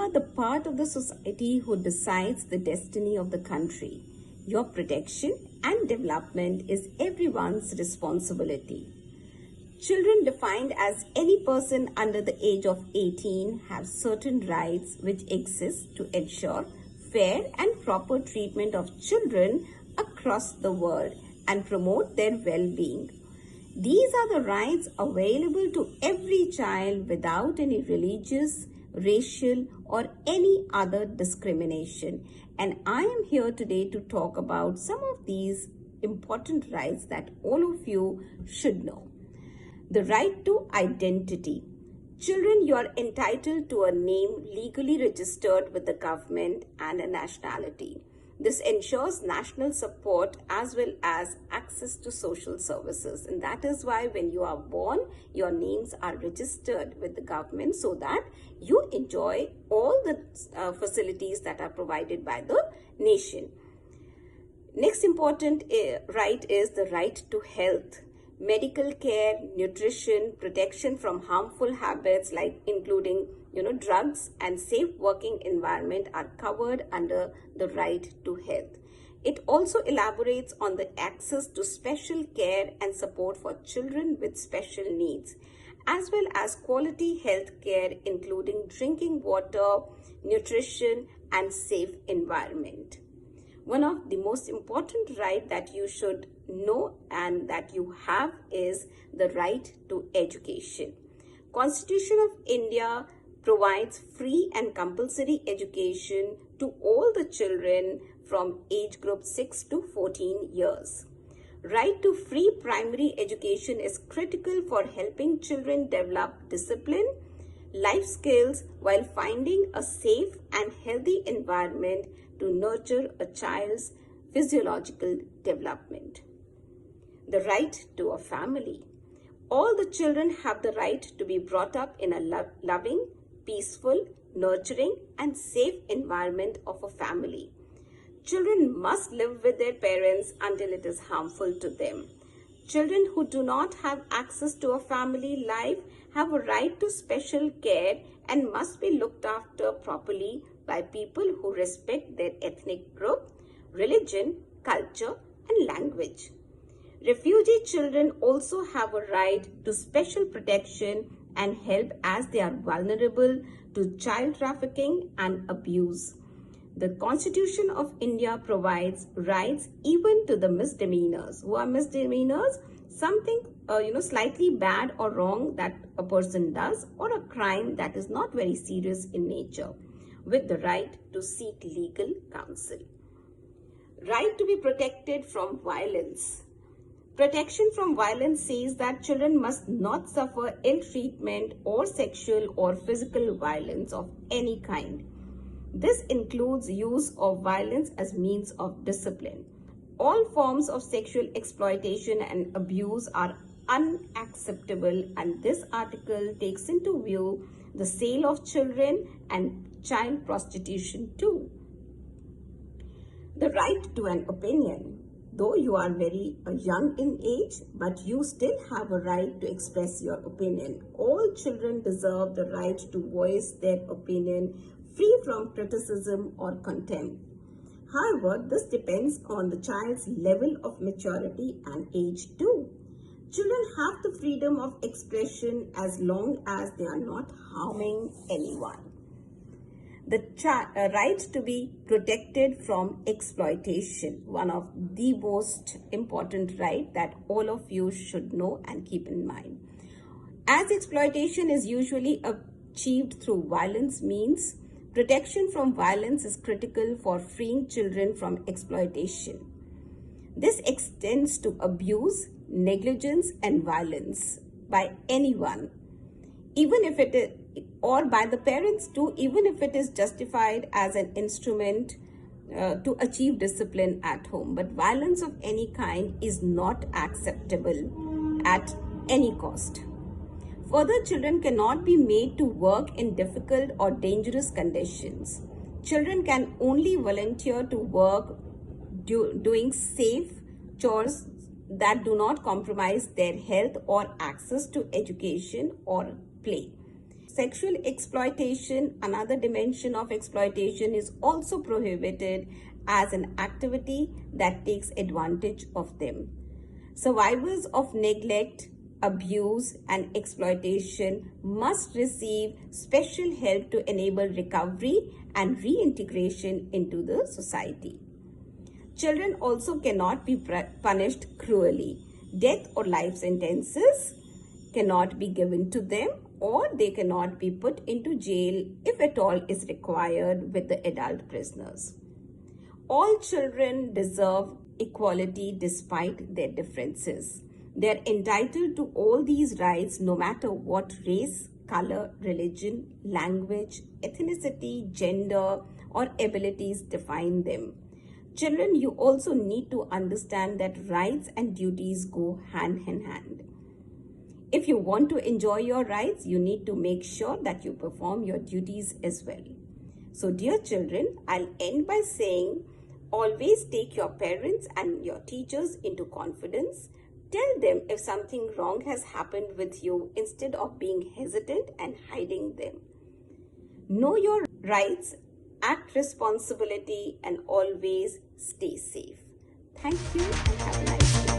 are the part of the society who decides the destiny of the country. Your protection and development is everyone's responsibility. Children defined as any person under the age of 18 have certain rights which exist to ensure fair and proper treatment of children across the world and promote their well-being. These are the rights available to every child without any religious, racial, or any other discrimination. And I am here today to talk about some of these important rights that all of you should know. The right to identity. Children, you are entitled to a name legally registered with the government and a nationality. This ensures national support as well as access to social services. And that is why when you are born, your names are registered with the government so that you enjoy all the facilities that are provided by the nation. Next important right is the right to health. Medical care, nutrition, protection from harmful habits like including drugs and safe working environment are covered under the right to health. It also elaborates on the access to special care and support for children with special needs, as well as quality health care including drinking water, nutrition, and safe environment. One of the most important rights that you should know and that you have is the right to education. Constitution of India provides free and compulsory education to all the children from age group 6 to 14 years. Right to free primary education is critical for helping children develop discipline, life skills while finding a safe and healthy environment to nurture a child's physiological development. The right to a family. All the children have the right to be brought up in a loving, peaceful, nurturing, and safe environment of a family. Children must live with their parents until it is harmful to them. Children who do not have access to a family life have a right to special care and must be looked after properly by people who respect their ethnic group, religion, culture, and language. Refugee children also have a right to special protection and help as they are vulnerable to child trafficking and abuse. The Constitution of India provides rights even to the misdemeanors. Who are misdemeanors? Something slightly bad or wrong that a person does, or a crime that is not very serious in nature, with the right to seek legal counsel. Right to be protected from violence. Protection from violence says that children must not suffer ill treatment or sexual or physical violence of any kind. This includes use of violence as means of discipline. All forms of sexual exploitation and abuse are unacceptable, and this article takes into view the sale of children and child prostitution too. The right to an opinion. Though you are very young in age, but you still have a right to express your opinion. All children deserve the right to voice their opinion free from criticism or contempt. However, this depends on the child's level of maturity and age too. Children have the freedom of expression as long as they are not harming anyone. The right to be protected from exploitation, one of the most important rights that all of you should know and keep in mind. As exploitation is usually achieved through violence means, protection from violence is critical for freeing children from exploitation. This extends to abuse, negligence, and violence by anyone, even if it is, or by the parents too, even if it is justified as an instrument to achieve discipline at home. But violence of any kind is not acceptable at any cost. Further, children cannot be made to work in difficult or dangerous conditions. Children can only volunteer to work doing safe chores that do not compromise their health or access to education or play. Sexual exploitation, another dimension of exploitation, is also prohibited as an activity that takes advantage of them. Survivors of neglect, abuse, and exploitation must receive special help to enable recovery and reintegration into the society. Children also cannot be punished cruelly. Death or life sentences cannot be given to them, or they cannot be put into jail if at all is required with the adult prisoners. All children deserve equality despite their differences. They are entitled to all these rights no matter what race, color, religion, language, ethnicity, gender, or abilities define them. Children, you also need to understand that rights and duties go hand in hand. If you want to enjoy your rights, you need to make sure that you perform your duties as well. So, dear children, I'll end by saying, always take your parents and your teachers into confidence. Tell them if something wrong has happened with you instead of being hesitant and hiding them. Know your rights, act responsibility, and always stay safe. Thank you and have a nice day.